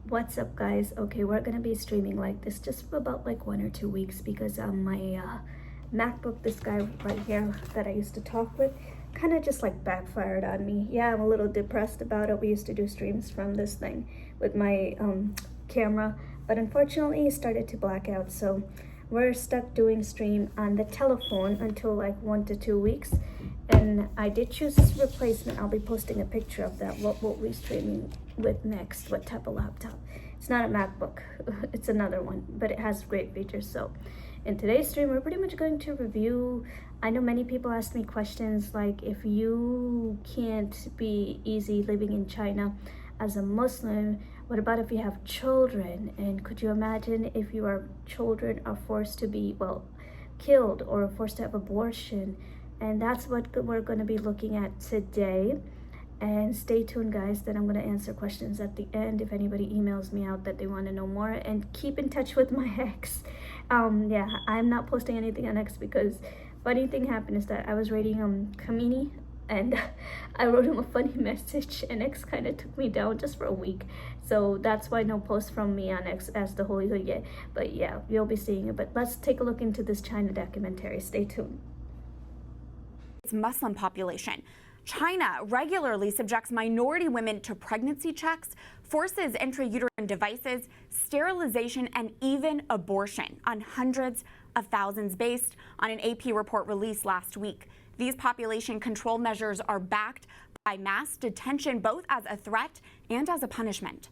What's up, guys? Okay, we're gonna be streaming like this just for about like 1 or 2 weeks because my MacBook, this guy right here that I used to talk with, kind of just like backfired on me. Yeah, I'm a little depressed about it. We used to do streams from this thing with my camera, but unfortunately it started to black out, so we're stuck doing stream on the telephone until like 1 to 2 weeks. And I did choose this replacement. I'll be posting a picture of that, what we'll be streaming with next, what type of laptop. It's not a MacBook, it's another one, but it has great features. So in today's stream, we're pretty much going to review, I know many people ask me questions like, if you can't be easy living in China as a Muslim, what about if you have children? And could you imagine if your children are forced to be, well, killed or forced to have abortion? And that's what we're going to be looking at today. And stay tuned, guys, that I'm going to answer questions at the end if anybody emails me out that they want to know more. And keep in touch with my ex. Yeah, I'm not posting anything on X because funny thing happened is that I was reading Kamini and I wrote him a funny message, and X kind of took me down just for a week. So that's why no post from me on X as the Holy Hood yet. But yeah, you'll be seeing it. But let's take a look into this China documentary. Stay tuned. Muslim population. China regularly subjects minority women to pregnancy checks, forces intrauterine devices, sterilization, and even abortion on hundreds of thousands, based on an AP report released last week. These population control measures are backed by mass detention, both as a threat and as a punishment.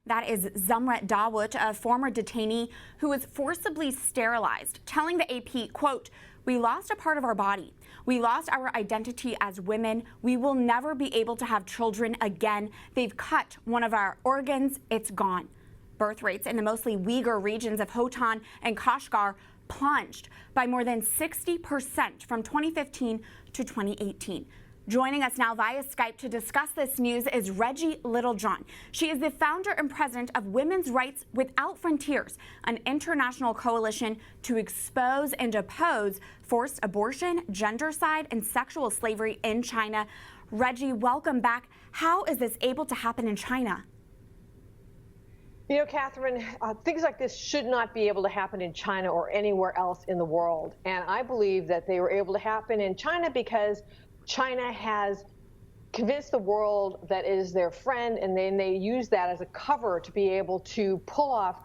That is Zumrat Dawood, a former detainee who was forcibly sterilized, telling the AP, quote, "We lost a part of our body. We lost our identity as women. We will never be able to have children again. They've cut one of our organs. It's gone." Birth rates in the mostly Uyghur regions of Khotan and Kashgar plunged by more than 60% from 2015 to 2018. Joining us now via Skype to discuss this news is Reggie Littlejohn. She is the founder and president of Women's Rights Without Frontiers, an international coalition to expose and oppose forced abortion, gendercide, and sexual slavery in China. Reggie, welcome back. How is this able to happen in China? You know, Catherine, things like this should not be able to happen in China or anywhere else in the world. And I believe that they were able to happen in China because China has convinced the world that it is their friend, and then they use that as a cover to be able to pull off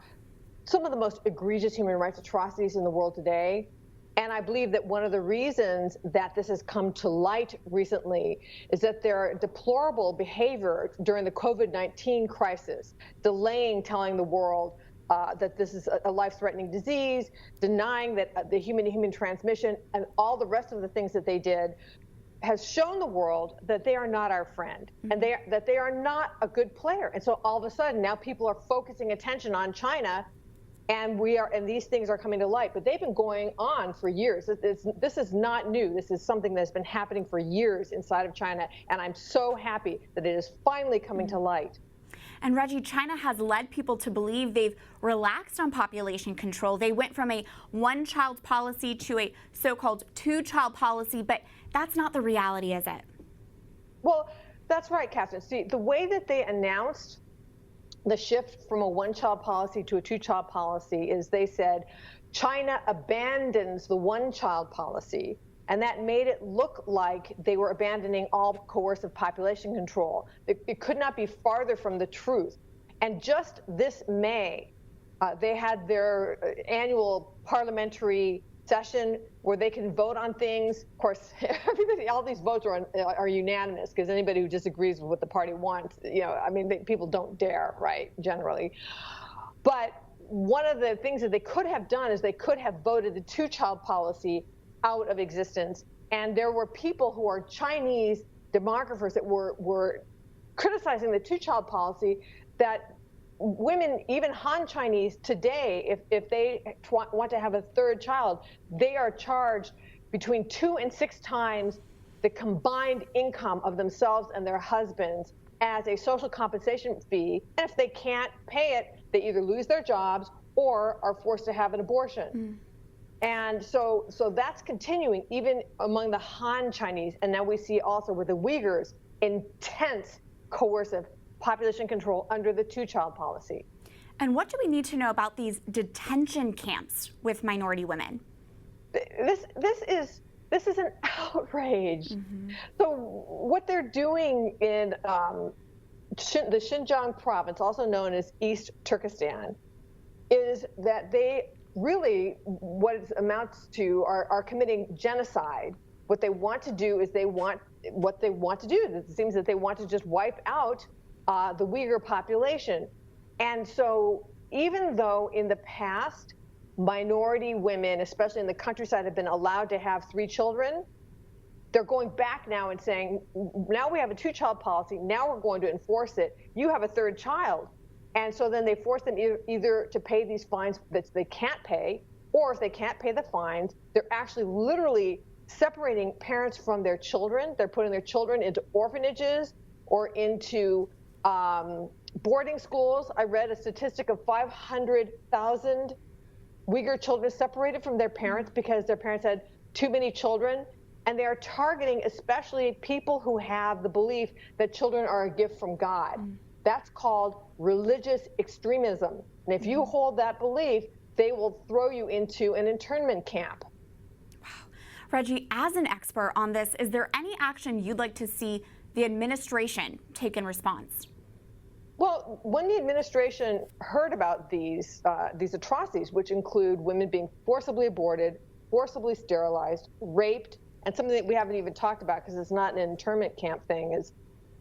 some of the most egregious human rights atrocities in the world today. And I believe that one of the reasons that this has come to light recently is that their deplorable behavior during the COVID-19 crisis, delaying telling the world that this is a life-threatening disease, denying that the human-to-human transmission, and all the rest of the things that they did, has shown the world that they are not our friend, and that they are not a good player. And so all of a sudden now people are focusing attention on China, and these things are coming to light. But they've been going on for years. This is not new. This is something that's been happening for years inside of China, and I'm so happy that it is finally coming to light. And Reggie, China has led people to believe they've relaxed on population control. They went from a one-child policy to a so-called two-child policy, but that's not the reality, is it? Well, that's right, Catherine. See, the way that they announced the shift from a one-child policy to a two-child policy is they said China abandons the one-child policy, and that made it look like they were abandoning all coercive population control. It could not be farther from the truth. And just this May, they had their annual parliamentary session where they can vote on things. Of course, all these votes are unanimous, because anybody who disagrees with what the party wants, I mean, people don't dare, right, generally. But one of the things that they could have done is they could have voted the two-child policy out of existence. And there were people who are Chinese demographers that were criticizing the two-child policy, that women, even Han Chinese today, if they want to have a third child, they are charged between 2 and 6 times the combined income of themselves and their husbands as a social compensation fee. And if they can't pay it, they either lose their jobs or are forced to have an abortion. And so that's continuing even among the Han Chinese. And now we see also with the Uyghurs, intense coercive population control under the two-child policy. And what do we need to know about these detention camps with minority women? This is an outrage. So what they're doing in the Xinjiang province, also known as East Turkestan, is that they really, what it amounts to, are committing genocide. What they want to do is it seems that they want to just wipe out the Uyghur population. And so even though in the past, minority women, especially in the countryside, have been allowed to have 3 children, they're going back now and saying, now we have a two-child policy, now we're going to enforce it. You have a 3rd child. And so then they force them either to pay these fines that they can't pay, or if they can't pay the fines, they're actually literally separating parents from their children. They're putting their children into orphanages or into boarding schools. I read a statistic of 500,000 Uyghur children separated from their parents because their parents had too many children. And they are targeting especially people who have the belief that children are a gift from God. That's called religious extremism. And if you hold that belief, they will throw you into an internment camp. Wow. Reggie, as an expert on this, is there any action you'd like to see the administration take in response? Well, when the administration heard about these atrocities, which include women being forcibly aborted, forcibly sterilized, raped, and something that we haven't even talked about because it's not an internment camp thing, is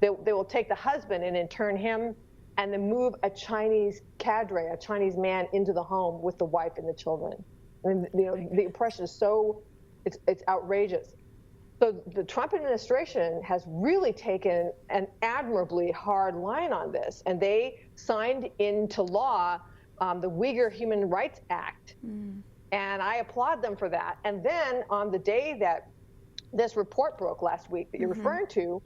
they will take the husband and intern him and then move a Chinese cadre, a Chinese man, into the home with the wife and the children. And the oppression is so, it's outrageous. So the Trump administration has really taken an admirably hard line on this, and they signed into law the Uyghur Human Rights Act. And I applaud them for that. And then on the day that this report broke last week that you're referring to,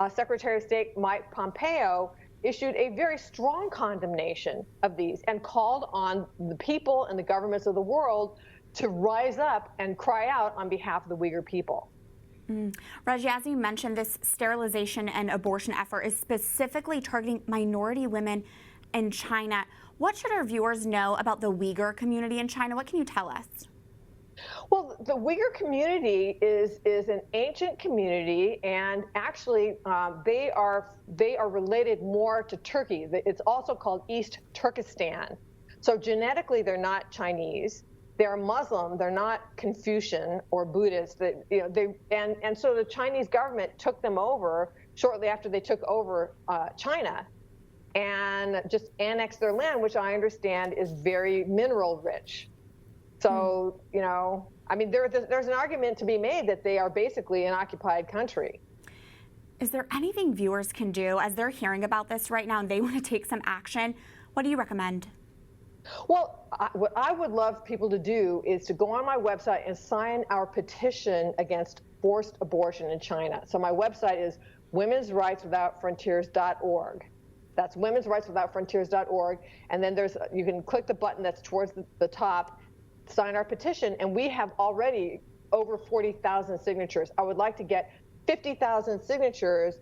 Secretary of State Mike Pompeo issued a very strong condemnation of these and called on the people and the governments of the world to rise up and cry out on behalf of the Uyghur people. Reggie, as you mentioned, this sterilization and abortion effort is specifically targeting minority women in China. What should our viewers know about the Uyghur community in China? What can you tell us? Well, the Uyghur community is an ancient community, and actually they are related more to Turkey. It's also called East Turkestan. So genetically, they're not Chinese. They're Muslim. They're not Confucian or Buddhist. And so the Chinese government took them over shortly after they took over China, and just annexed their land, which I understand is very mineral rich. So, I mean, there's an argument to be made that they are basically an occupied country. Is there anything viewers can do as they're hearing about this right now and they want to take some action? What do you recommend? Well, what I would love people to do is to go on my website and sign our petition against forced abortion in China. So my website is womensrightswithoutfrontiers.org. That's womensrightswithoutfrontiers.org. And then you can click the button that's towards the top, sign our petition, and we have already over 40,000 signatures. I would like to get 50,000 signatures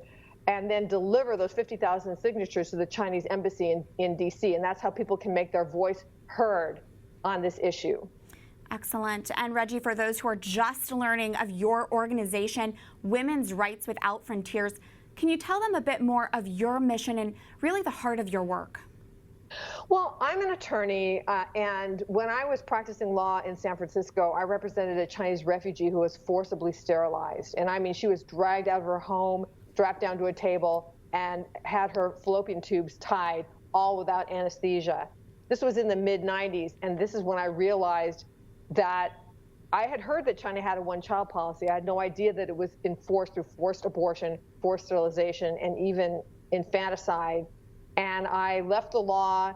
and then deliver those 50,000 signatures to the Chinese embassy in D.C., and that's how people can make their voice heard on this issue. Excellent. And Reggie, for those who are just learning of your organization, Women's Rights Without Frontiers, can you tell them a bit more of your mission and really the heart of your work? Well, I'm an attorney, and when I was practicing law in San Francisco, I represented a Chinese refugee who was forcibly sterilized. And I mean, she was dragged out of her home, strapped down to a table, and had her fallopian tubes tied, all without anesthesia. This was in the mid-90s, and this is when I realized that I had heard that China had a one-child policy. I had no idea that it was enforced through forced abortion, forced sterilization, and even infanticide. And I left the law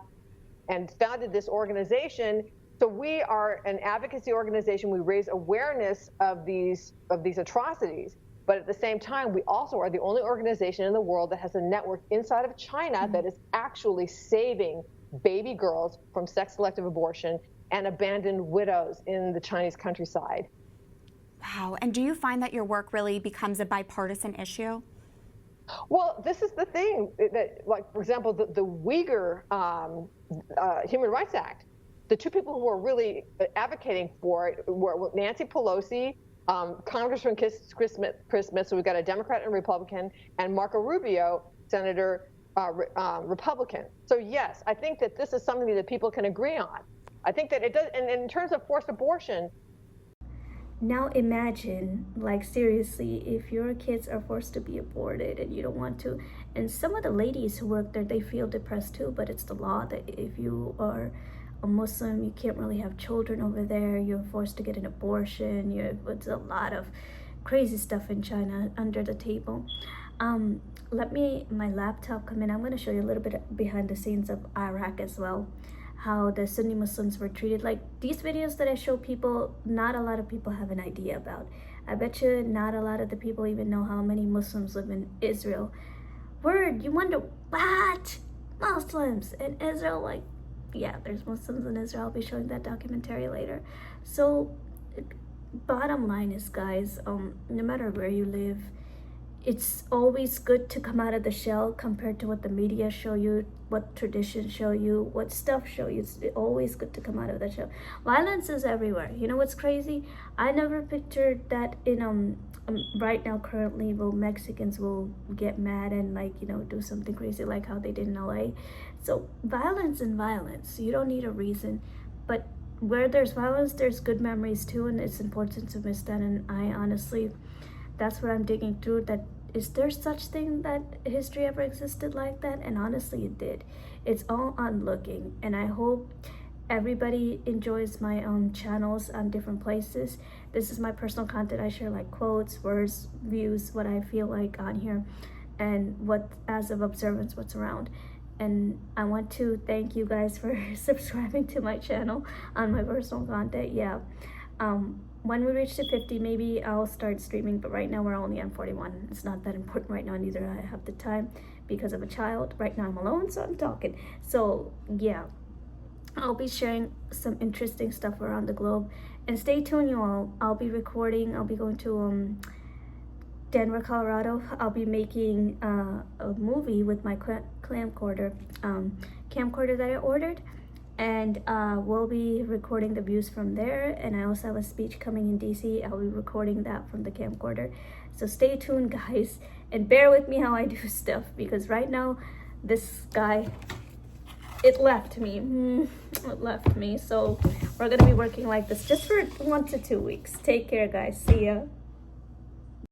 and founded this organization. So we are an advocacy organization. We raise awareness of these atrocities. But at the same time, we also are the only organization in the world that has a network inside of China that is actually saving baby girls from sex-selective abortion and abandoned widows in the Chinese countryside. Wow. And do you find that your work really becomes a bipartisan issue? Well, this is the thing that, like, for example, the Uyghur Human Rights Act, the two people who were really advocating for it were Nancy Pelosi, Congressman Chris Smith, so we've got a Democrat and a Republican, and Marco Rubio, Senator Republican. So yes, I think that this is something that people can agree on. I think that it does, and in terms of forced abortion. Now imagine, like seriously, if your kids are forced to be aborted and you don't want to, and some of the ladies who work there, they feel depressed too, but it's the law that if you are a Muslim, you can't really have children over there, you're forced to get an abortion, it's a lot of crazy stuff in China under the table. Let my laptop come in. I'm going to show you a little bit behind the scenes of Iraq as well, how the Sunni Muslims were treated. Like these videos that I show people, not a lot of people have an idea about. I bet you not a lot of the people even know how many Muslims live in Israel. Word, you wonder, what? Muslims in Israel? Like, yeah, there's Muslims in Israel. I'll be showing that documentary later. So bottom line is, guys, no matter where you live, it's always good to come out of the shell compared to what the media show you, what traditions show you, what stuff show you. It's always good to come out of the shell. Violence is everywhere. You know what's crazy? I never pictured that in right now currently, well, Mexicans will get mad and, like, you know, do something crazy like how they did in LA. So violence and violence, you don't need a reason, but where there's violence, there's good memories too, and it's important to miss that. And I honestly, that's what I'm digging through, that is there such thing that history ever existed like that? And honestly, it did. It's all on looking, and I hope everybody enjoys my channels on different places. This is my personal content. I share like quotes, words, views, what I feel like on here, and what as of observance, what's around. And I want to thank you guys for subscribing to my channel on my personal content. Yeah, when we reach to 50, maybe I'll start streaming, but right now we're only on 41. It's not that important right now, neither I have the time because of a child. Right now I'm alone, so I'm talking. So yeah, I'll be sharing some interesting stuff around the globe, and stay tuned, you all. I'll be recording. I'll be going to Denver, Colorado. I'll be making a movie with my camcorder that I ordered, and we'll be recording the views from there. And I also have a speech coming in DC. I'll be recording that from the camcorder. So stay tuned, guys, and bear with me how I do stuff, because right now this guy, it left me. So we're gonna be working like this just for 1 to 2 weeks. Take care, guys. See ya.